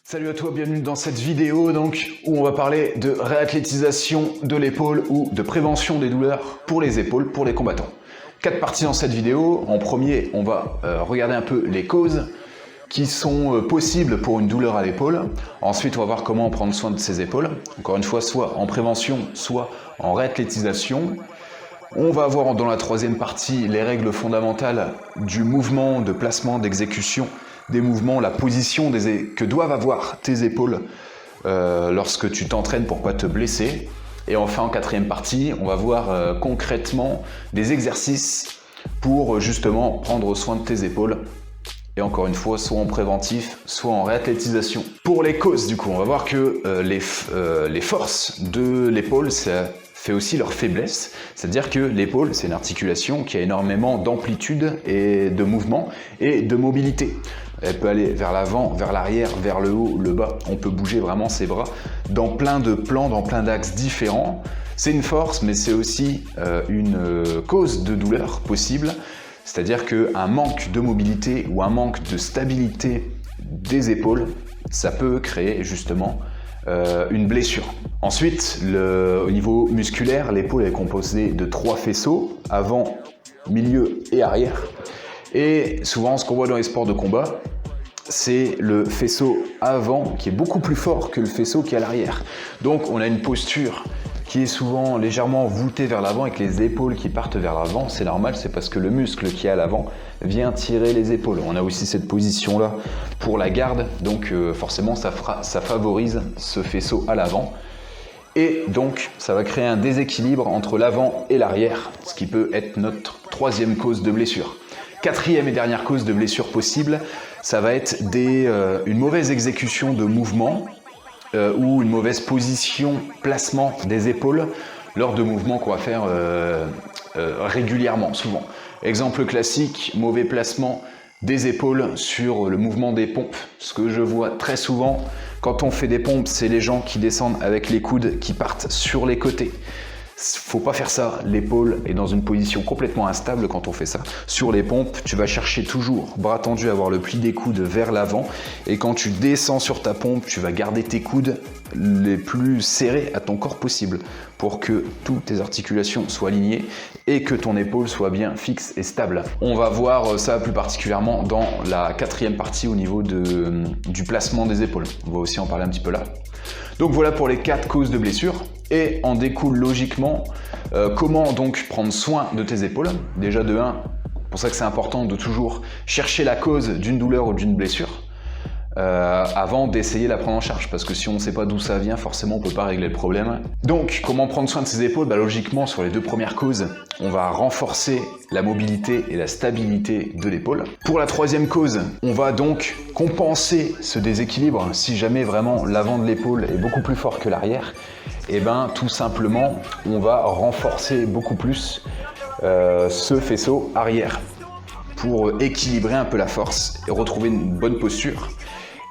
Salut à toi, bienvenue dans cette vidéo où on va parler de réathlétisation de l'épaule ou de prévention des douleurs pour les épaules, pour les combattants. 4 parties dans cette vidéo. En premier, on va regarder un peu les causes qui sont possibles pour une douleur à l'épaule. Ensuite, on va voir comment prendre soin de ses épaules. Encore une fois, soit en prévention, soit en réathlétisation. On va voir dans la troisième partie les règles fondamentales du mouvement, de placement, d'exécution des mouvements, la position que doivent avoir tes épaules lorsque tu t'entraînes pour ne pas te blesser. Et enfin, en quatrième partie, on va voir concrètement des exercices pour justement prendre soin de tes épaules. Et encore une fois, soit en préventif, soit en réathlétisation. Pour les causes, du coup, on va voir que les forces de l'épaule, ça fait aussi leur faiblesse. C'est-à-dire que l'épaule, c'est une articulation qui a énormément d'amplitude et de mouvement et de mobilité. Elle peut aller vers l'avant, vers l'arrière, vers le haut, le bas. On peut bouger vraiment ses bras dans plein de plans, dans plein d'axes différents. C'est une force, mais c'est aussi une cause de douleur possible. C'est-à-dire qu'un manque de mobilité ou un manque de stabilité des épaules, ça peut créer justement une blessure. Ensuite, au niveau musculaire, l'épaule est composée de 3 faisceaux, avant, milieu et arrière. Et souvent, ce qu'on voit dans les sports de combat, c'est le faisceau avant qui est beaucoup plus fort que le faisceau qui est à l'arrière. Donc, on a une posture qui est souvent légèrement voûtée vers l'avant avec les épaules qui partent vers l'avant. C'est normal, c'est parce que le muscle qui est à l'avant vient tirer les épaules. On a aussi cette position-là pour la garde, donc forcément, ça favorise ce faisceau à l'avant. Et donc, ça va créer un déséquilibre entre l'avant et l'arrière, ce qui peut être notre troisième cause de blessure. Quatrième et dernière cause de blessure possible, ça va être une mauvaise exécution de mouvement ou une mauvaise position, placement des épaules lors de mouvements qu'on va faire régulièrement, souvent. Exemple classique, mauvais placement des épaules sur le mouvement des pompes. Ce que je vois très souvent quand on fait des pompes, c'est les gens qui descendent avec les coudes qui partent sur les côtés. Faut pas faire ça, l'épaule est dans une position complètement instable quand on fait ça. Sur les pompes, tu vas chercher toujours, bras tendu, à avoir le pli des coudes vers l'avant. Et quand tu descends sur ta pompe, tu vas garder tes coudes les plus serrés à ton corps possible pour que toutes tes articulations soient alignées et que ton épaule soit bien fixe et stable. On va voir ça plus particulièrement dans la quatrième partie au niveau du placement des épaules. On va aussi en parler un petit peu là. Donc voilà pour les 4 causes de blessure. Et en découle logiquement comment donc prendre soin de tes épaules. Déjà de 1, c'est pour ça que c'est important de toujours chercher la cause d'une douleur ou d'une blessure avant d'essayer la prendre en charge. Parce que si on ne sait pas d'où ça vient, forcément on ne peut pas régler le problème. Donc comment prendre soin de ses épaules? Logiquement, sur les 2 premières causes, on va renforcer la mobilité et la stabilité de l'épaule. Pour la 3e cause, on va donc compenser ce déséquilibre si jamais vraiment l'avant de l'épaule est beaucoup plus fort que l'arrière. Et tout simplement, on va renforcer beaucoup plus ce faisceau arrière pour équilibrer un peu la force et retrouver une bonne posture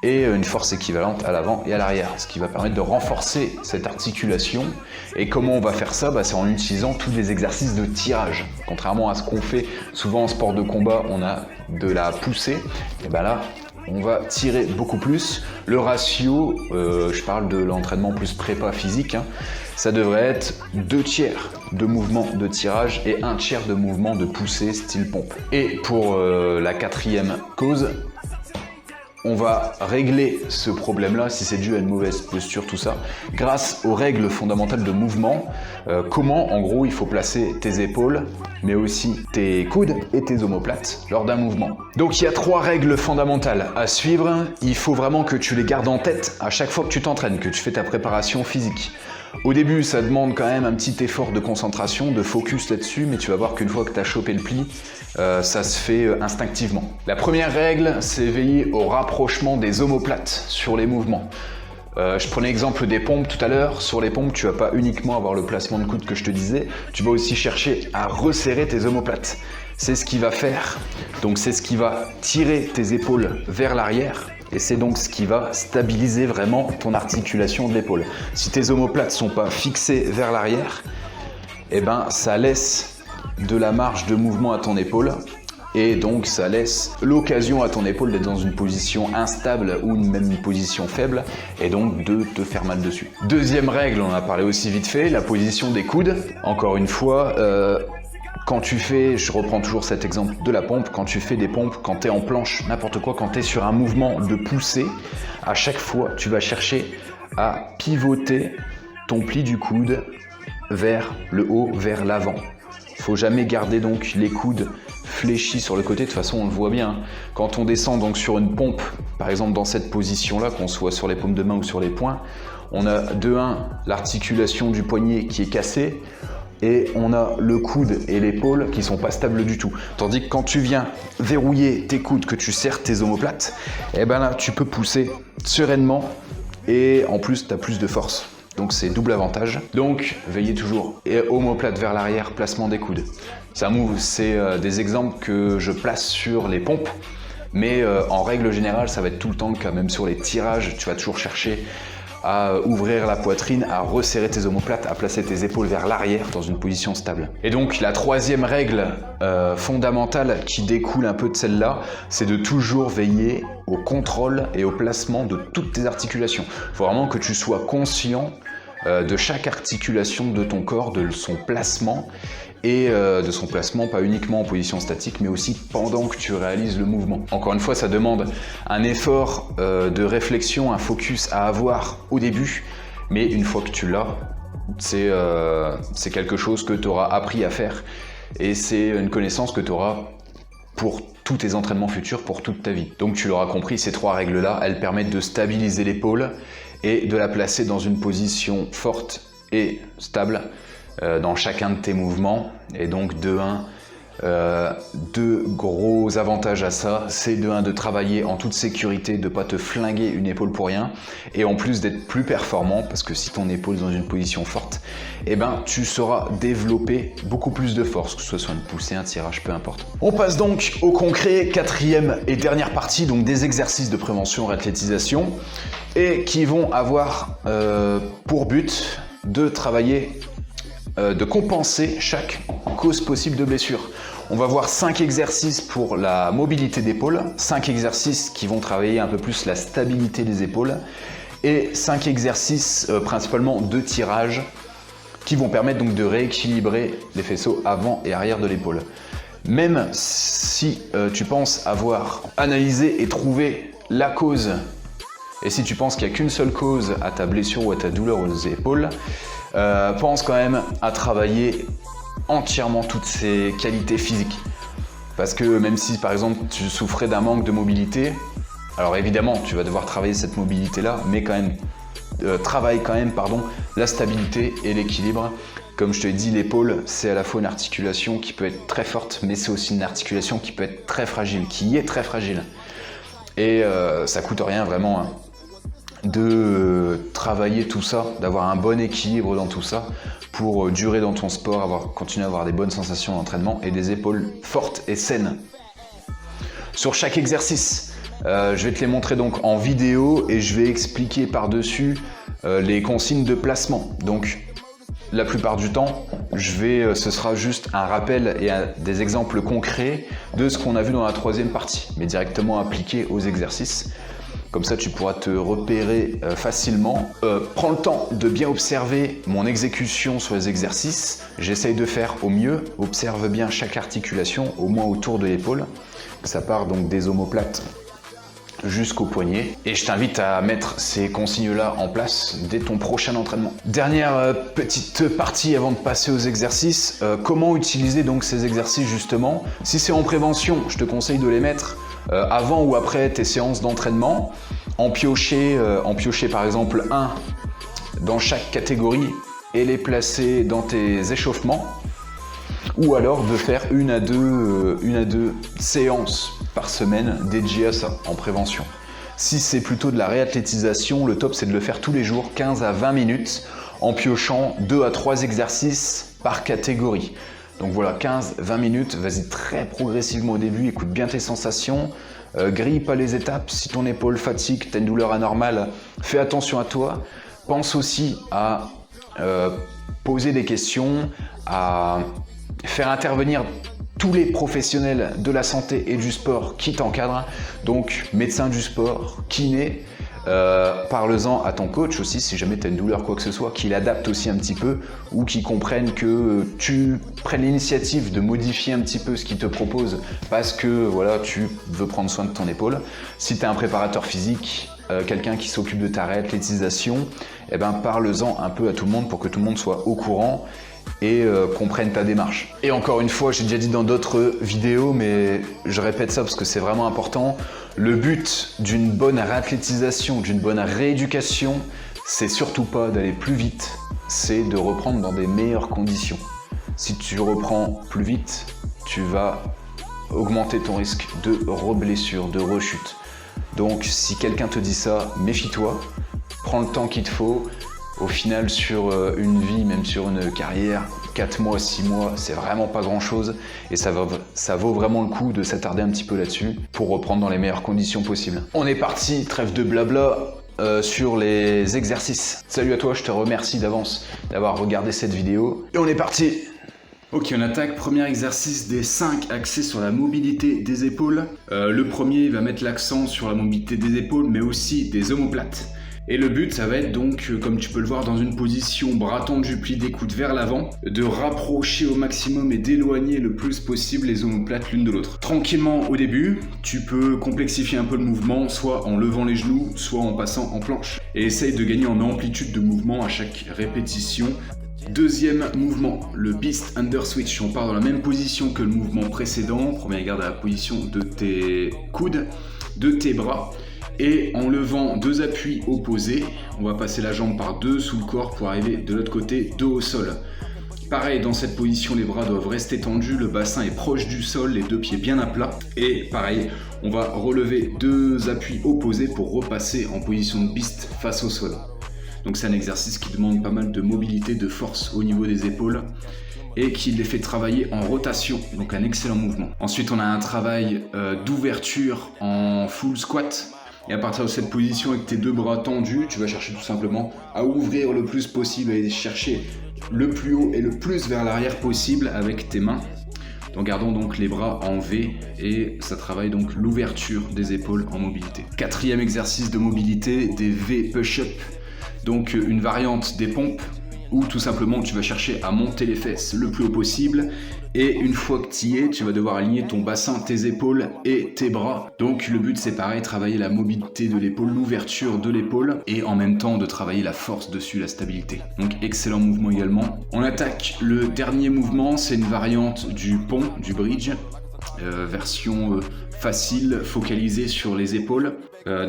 et une force équivalente à l'avant et à l'arrière, ce qui va permettre de renforcer cette articulation. Et comment on va faire ça? C'est en utilisant tous les exercices de tirage. Contrairement à ce qu'on fait souvent en sport de combat, on a de la poussée, et là, on va tirer beaucoup plus. Le ratio, je parle de l'entraînement plus prépa physique, ça devrait être 2/3 de mouvement de tirage et 1/3 de mouvement de poussée style pompe. Et pour la 4e cause, on va régler ce problème-là, si c'est dû à une mauvaise posture, tout ça, grâce aux règles fondamentales de mouvement. Comment, en gros, il faut placer tes épaules, mais aussi tes coudes et tes omoplates lors d'un mouvement. Donc il y a 3 règles fondamentales à suivre. Il faut vraiment que tu les gardes en tête à chaque fois que tu t'entraînes, que tu fais ta préparation physique. Au début, ça demande quand même un petit effort de concentration, de focus là-dessus, mais tu vas voir qu'une fois que tu as chopé le pli, ça se fait instinctivement. La première règle, c'est veiller au rapprochement des omoplates sur les mouvements. Je prenais l'exemple des pompes tout à l'heure. Sur les pompes, tu vas pas uniquement avoir le placement de coude que je te disais, tu vas aussi chercher à resserrer tes omoplates. C'est ce qui va faire, donc c'est ce qui va tirer tes épaules vers l'arrière. Et c'est donc ce qui va stabiliser vraiment ton articulation de l'épaule. Si tes omoplates ne sont pas fixées vers l'arrière, ça laisse de la marge de mouvement à ton épaule et donc ça laisse l'occasion à ton épaule d'être dans une position instable ou même une position faible et donc de te faire mal dessus. Deuxième règle, on en a parlé aussi vite fait, la position des coudes. Encore une fois, quand tu fais, je reprends toujours cet exemple de la pompe, quand tu fais des pompes, quand tu es en planche, n'importe quoi, quand tu es sur un mouvement de poussée, à chaque fois, tu vas chercher à pivoter ton pli du coude vers le haut, vers l'avant. Il ne faut jamais garder donc les coudes fléchis sur le côté. De toute façon, on le voit bien. Quand on descend donc sur une pompe, par exemple dans cette position-là, qu'on soit sur les paumes de main ou sur les poings, on a de 1 l'articulation du poignet qui est cassée et on a le coude et l'épaule qui sont pas stables du tout. Tandis que quand tu viens verrouiller tes coudes, que tu serres tes omoplates, et ben là, tu peux pousser sereinement et en plus, tu as plus de force. Donc c'est double avantage. Donc veillez toujours. Et omoplate vers l'arrière, placement des coudes. C'est des exemples que je place sur les pompes. Mais en règle générale, ça va être tout le temps le cas. Même sur les tirages, tu vas toujours chercher à ouvrir la poitrine, à resserrer tes omoplates, à placer tes épaules vers l'arrière dans une position stable. Et donc la troisième règle fondamentale qui découle un peu de celle-là, c'est de toujours veiller au contrôle et au placement de toutes tes articulations. Il faut vraiment que tu sois conscient de chaque articulation de ton corps, de son placement, et de son placement pas uniquement en position statique mais aussi pendant que tu réalises le mouvement. Encore une fois, ça demande un effort de réflexion, un focus à avoir au début, mais une fois que tu l'as, c'est quelque chose que tu auras appris à faire et c'est une connaissance que tu auras pour tous tes entraînements futurs, pour toute ta vie. Donc tu l'auras compris, ces 3 règles-là, elles permettent de stabiliser l'épaule et de la placer dans une position forte et stable dans chacun de tes mouvements. Et donc de 1, 2 gros avantages à ça, c'est de 1 de travailler en toute sécurité, de ne pas te flinguer une épaule pour rien, et en plus d'être plus performant, parce que si ton épaule est dans une position forte, eh ben, tu sauras développer beaucoup plus de force, que ce soit une poussée, un tirage, peu importe. On passe donc au concret, 4e et dernière partie, donc des exercices de prévention réathlétisation, et qui vont avoir pour but de travailler, de compenser chaque cause possible de blessure. On va voir 5 exercices pour la mobilité d'épaule, 5 exercices qui vont travailler un peu plus la stabilité des épaules et 5 exercices principalement de tirage qui vont permettre donc de rééquilibrer les faisceaux avant et arrière de l'épaule. Même si tu penses avoir analysé et trouvé la cause, et si tu penses qu'il n'y a qu'une seule cause à ta blessure ou à ta douleur aux épaules, pense quand même à travailler entièrement toutes ces qualités physiques. Parce que même si par exemple tu souffrais d'un manque de mobilité, alors évidemment tu vas devoir travailler cette mobilité là, mais quand même travaille quand même la stabilité et l'équilibre. Comme je te l'ai dit, l'épaule c'est à la fois une articulation qui peut être très forte, mais c'est aussi une articulation qui peut être très fragile, qui est très fragile. Et ça coûte rien vraiment hein, de travailler tout ça, d'avoir un bon équilibre dans tout ça pour durer dans ton sport, continuer à avoir des bonnes sensations d'entraînement et des épaules fortes et saines. Sur chaque exercice, je vais te les montrer donc en vidéo et je vais expliquer par-dessus les consignes de placement. Donc la plupart du temps, ce sera juste un rappel et des exemples concrets de ce qu'on a vu dans la 3e partie, mais directement appliqué aux exercices. Comme ça, tu pourras te repérer facilement. Prends le temps de bien observer mon exécution sur les exercices. J'essaye de faire au mieux. Observe bien chaque articulation, au moins autour de l'épaule. Ça part donc des omoplates jusqu'au poignet. Et je t'invite à mettre ces consignes-là en place dès ton prochain entraînement. Dernière petite partie avant de passer aux exercices. Comment utiliser donc ces exercices justement? Si c'est en prévention, je te conseille de les mettre avant ou après tes séances d'entraînement, en piocher par exemple 1 dans chaque catégorie et les placer dans tes échauffements, ou alors de faire une à deux séances par semaine dédiées à ça, en prévention. Si c'est plutôt de la réathlétisation, le top c'est de le faire tous les jours, 15 à 20 minutes, en piochant 2 à 3 exercices par catégorie. Donc voilà, 15-20 minutes, vas-y très progressivement au début, écoute bien tes sensations, grille pas les étapes, si ton épaule fatigue, tu as une douleur anormale, fais attention à toi. Pense aussi à poser des questions, à faire intervenir tous les professionnels de la santé et du sport qui t'encadrent, donc médecin du sport, kiné. Parle-en à ton coach aussi si jamais tu as une douleur quoi que ce soit, qu'il adapte aussi un petit peu ou qu'il comprenne que tu prennes l'initiative de modifier un petit peu ce qu'il te propose parce que voilà, tu veux prendre soin de ton épaule. Si tu es un préparateur physique, quelqu'un qui s'occupe de ta réathlétisation, eh ben, parle-en un peu à tout le monde pour que tout le monde soit au courant et comprenne ta démarche. Et encore une fois, j'ai déjà dit dans d'autres vidéos, mais je répète ça parce que c'est vraiment important, le but d'une bonne réathlétisation, d'une bonne rééducation, c'est surtout pas d'aller plus vite, c'est de reprendre dans des meilleures conditions. Si tu reprends plus vite, tu vas augmenter ton risque de reblessure, de rechute. Donc si quelqu'un te dit ça, méfie-toi, prends le temps qu'il te faut. Au final, sur une vie, même sur une carrière, 4 mois, 6 mois, c'est vraiment pas grand chose et ça vaut vraiment le coup de s'attarder un petit peu là-dessus pour reprendre dans les meilleures conditions possibles. On est parti, trêve de blabla, sur les exercices. Salut à toi, je te remercie d'avance d'avoir regardé cette vidéo et on est parti. Ok, on attaque. Premier exercice des 5 axés sur la mobilité des épaules. Le premier va mettre l'accent sur la mobilité des épaules mais aussi des omoplates. Et le but, ça va être donc, comme tu peux le voir dans une position bras tendus, plis des coudes vers l'avant, de rapprocher au maximum et d'éloigner le plus possible les omoplates l'une de l'autre. Tranquillement au début, tu peux complexifier un peu le mouvement, soit en levant les genoux, soit en passant en planche. Et essaye de gagner en amplitude de mouvement à chaque répétition. Deuxième mouvement, le Beast Under Switch. On part dans la même position que le mouvement précédent. Première garde à la position de tes coudes, de tes bras. Et en levant 2 appuis opposés, on va passer la jambe par 2 sous le corps pour arriver de l'autre côté, dos au sol. Pareil, dans cette position, les bras doivent rester tendus, le bassin est proche du sol, les 2 pieds bien à plat. Et pareil, on va relever 2 appuis opposés pour repasser en position de Beast face au sol. Donc c'est un exercice qui demande pas mal de mobilité, de force au niveau des épaules et qui les fait travailler en rotation, donc un excellent mouvement. Ensuite, on a un travail d'ouverture en full squat. Et à partir de cette position avec tes 2 bras tendus, tu vas chercher tout simplement à ouvrir le plus possible et chercher le plus haut et le plus vers l'arrière possible avec tes mains. En gardant donc les bras en V et ça travaille donc l'ouverture des épaules en mobilité. Quatrième exercice de mobilité, des V push-up. Donc une variante des pompes où tout simplement tu vas chercher à monter les fesses le plus haut possible et une fois que tu y es, tu vas devoir aligner ton bassin, tes épaules et tes bras. Donc le but c'est pareil, travailler la mobilité de l'épaule, l'ouverture de l'épaule et en même temps de travailler la force dessus, la stabilité. Donc excellent mouvement également. On attaque le dernier mouvement, c'est une variante du pont, du bridge, version facile, focalisée sur les épaules.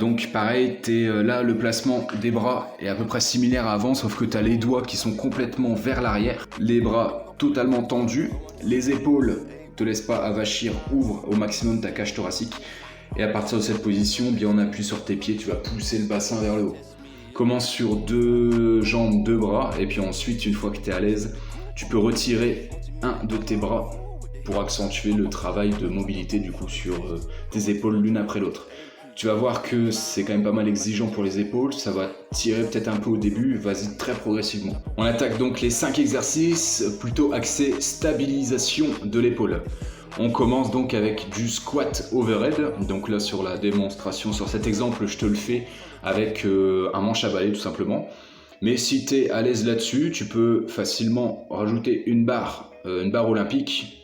Donc pareil, là le placement des bras est à peu près similaire à avant, sauf que tu as les doigts qui sont complètement vers l'arrière, les bras totalement tendus, les épaules te laissent pas avachir, ouvre au maximum ta cage thoracique et à partir de cette position, bien en appui sur tes pieds, tu vas pousser le bassin vers le haut. Commence sur 2 jambes, 2 bras et puis ensuite, une fois que tu es à l'aise, tu peux retirer un de tes bras pour accentuer le travail de mobilité du coup sur tes épaules l'une après l'autre. Tu vas voir que c'est quand même pas mal exigeant pour les épaules, ça va tirer peut-être un peu au début, vas-y très progressivement. On attaque donc les 5 exercices plutôt axés stabilisation de l'épaule. On commence donc avec du squat overhead, donc là sur la démonstration, sur cet exemple je te le fais avec un manche à balai tout simplement. Mais si tu es à l'aise là-dessus, tu peux facilement rajouter une barre olympique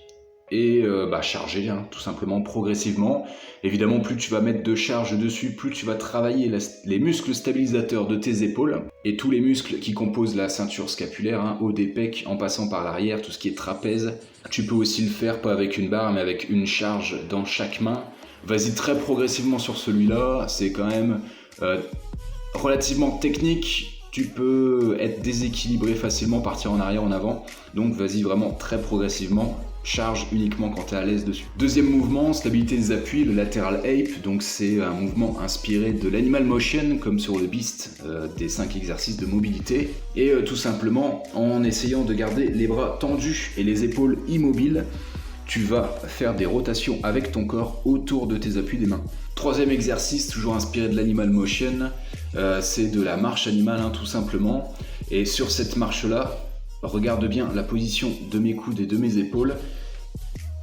et charger tout simplement progressivement. Évidemment, plus tu vas mettre de charge dessus, plus tu vas travailler les muscles stabilisateurs de tes épaules et tous les muscles qui composent la ceinture scapulaire, haut des pecs en passant par l'arrière, tout ce qui est trapèze. Tu peux aussi le faire pas avec une barre mais avec une charge dans chaque main. Vas-y très progressivement sur celui-là, c'est quand même relativement technique. Tu peux être déséquilibré facilement, partir en arrière, en avant. Donc vas-y vraiment très progressivement. Charge uniquement quand tu es à l'aise dessus. Deuxième mouvement, stabilité des appuis, le lateral ape. Donc c'est un mouvement inspiré de l'animal motion, comme sur le Beast, des 5 exercices de mobilité. Et tout simplement, en essayant de garder les bras tendus et les épaules immobiles, tu vas faire des rotations avec ton corps autour de tes appuis des mains. Troisième exercice, toujours inspiré de l'animal motion, c'est de la marche animale tout simplement. Et sur cette marche-là, regarde bien la position de mes coudes et de mes épaules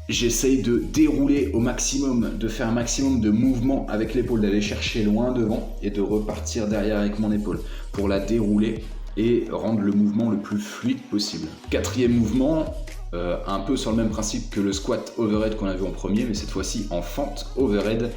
j'essaye de dérouler au maximum, de faire un maximum de mouvements avec l'épaule, d'aller chercher loin devant et de repartir derrière avec mon épaule pour la dérouler et rendre le mouvement le plus fluide possible. Quatrième mouvement, un peu sur le même principe que le squat overhead qu'on a vu en premier, mais cette fois-ci en fente overhead,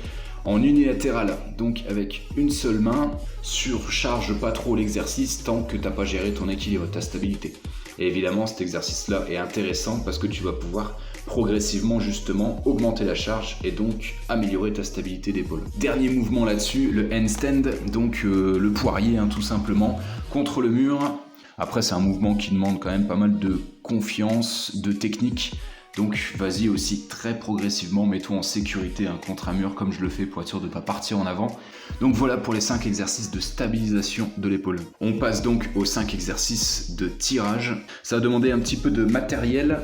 en unilatéral, donc avec une seule main. Surcharge pas trop l'exercice tant que t'as pas géré ton équilibre, ta stabilité. Et évidemment, cet exercice-là est intéressant parce que tu vas pouvoir progressivement justement augmenter la charge et donc améliorer ta stabilité d'épaule. Dernier mouvement là-dessus, le handstand, donc le poirier tout simplement, contre le mur. Après, c'est un mouvement qui demande quand même pas mal de confiance, de technique. Donc vas-y aussi très progressivement, mets-toi en sécurité contre un mur comme je le fais pour être sûr de ne pas partir en avant. Donc voilà pour les 5 exercices de stabilisation de l'épaule. On passe donc aux 5 exercices de tirage. Ça va demander un petit peu de matériel,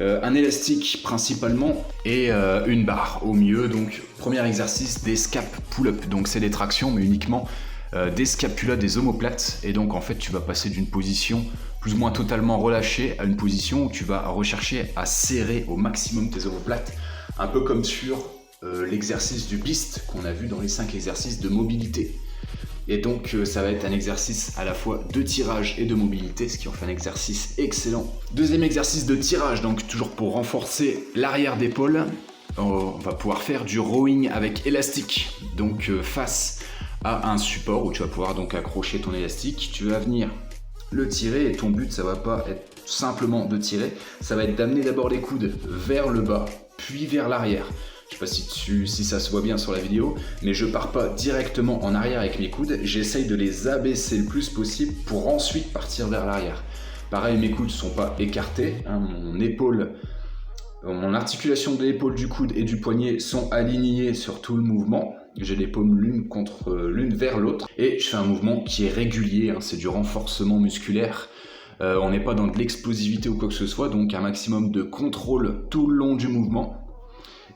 un élastique principalement et une barre au mieux. Donc premier exercice des scap pull-up, donc c'est des tractions mais uniquement des scapulas, des omoplates, et donc en fait tu vas passer d'une position plus ou moins totalement relâchée à une position où tu vas rechercher à serrer au maximum tes omoplates, un peu comme sur l'exercice du BIST qu'on a vu dans les 5 exercices de mobilité. Et donc ça va être un exercice à la fois de tirage et de mobilité, ce qui en fait un exercice excellent. Deuxième exercice de tirage, donc toujours pour renforcer l'arrière d'épaule, on va pouvoir faire du rowing avec élastique, donc face à un support où tu vas pouvoir donc accrocher ton élastique. Tu vas venir le tirer et ton but ça va pas être simplement de tirer, ça va être d'amener d'abord les coudes vers le bas puis vers l'arrière. Je sais pas si ça se voit bien sur la vidéo, mais je pars pas directement en arrière avec mes coudes, j'essaye de les abaisser le plus possible pour ensuite partir vers l'arrière. Pareil, mes coudes sont pas écartés, mon articulation de l'épaule, du coude et du poignet sont alignées sur tout le mouvement. J'ai les paumes l'une vers l'autre et je fais un mouvement qui est régulier, c'est du renforcement musculaire. On n'est pas dans de l'explosivité ou quoi que ce soit, donc un maximum de contrôle tout le long du mouvement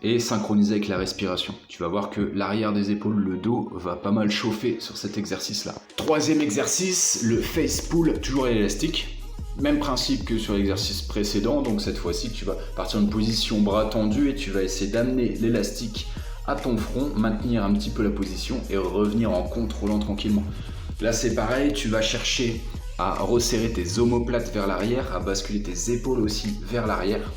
et synchronisé avec la respiration. Tu vas voir que l'arrière des épaules, le dos, va pas mal chauffer sur cet exercice-là. Troisième exercice, le face pull, toujours à l'élastique. Même principe que sur l'exercice précédent, donc cette fois-ci tu vas partir d'une position bras tendu et tu vas essayer d'amener l'élastique à ton front, maintenir un petit peu la position et revenir en contrôlant tranquillement. Là c'est pareil, tu vas chercher à resserrer tes omoplates vers l'arrière, à basculer tes épaules aussi vers l'arrière,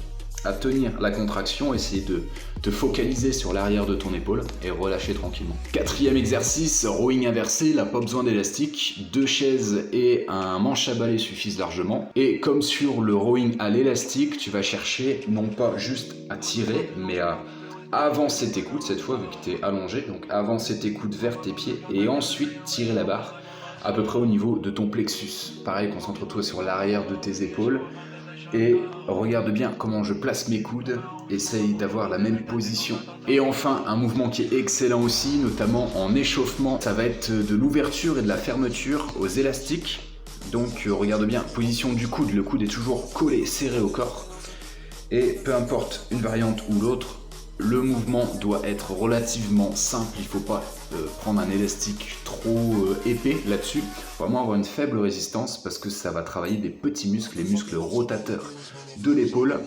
à tenir la contraction, essayer de te focaliser sur l'arrière de ton épaule et relâcher tranquillement. Quatrième exercice, rowing inversé, là pas besoin d'élastique, 2 chaises et un manche à balai suffisent largement. Et comme sur le rowing à l'élastique, tu vas chercher non pas juste à tirer, mais à avancer tes coudes cette fois vu que tu es allongé, donc avancer tes coudes vers tes pieds et ensuite tirer la barre à peu près au niveau de ton plexus. Pareil, concentre-toi sur l'arrière de tes épaules et regarde bien comment je place mes coudes, essaye d'avoir la même position. Et enfin, un mouvement qui est excellent aussi, notamment en échauffement, ça va être de l'ouverture et de la fermeture aux élastiques. Donc regarde bien, position du coude, le coude est toujours collé, serré au corps. Et peu importe une variante ou l'autre, le mouvement doit être relativement simple, il ne faut pas prendre un élastique trop épais là-dessus. Il faut vraiment avoir une faible résistance parce que ça va travailler des petits muscles, les muscles rotateurs de l'épaule.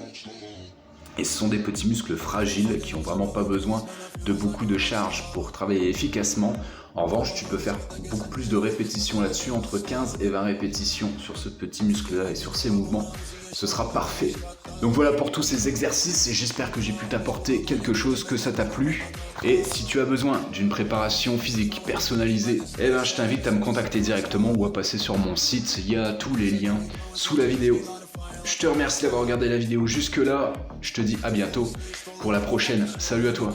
Et ce sont des petits muscles fragiles qui n'ont vraiment pas besoin de beaucoup de charge pour travailler efficacement. En revanche, tu peux faire beaucoup plus de répétitions là-dessus, entre 15 et 20 répétitions sur ce petit muscle-là et sur ces mouvements. Ce sera parfait. Donc voilà pour tous ces exercices et j'espère que j'ai pu t'apporter quelque chose, que ça t'a plu. Et si tu as besoin d'une préparation physique personnalisée, je t'invite à me contacter directement ou à passer sur mon site. Il y a tous les liens sous la vidéo. Je te remercie d'avoir regardé la vidéo jusque là. Je te dis à bientôt pour la prochaine. Salut à toi.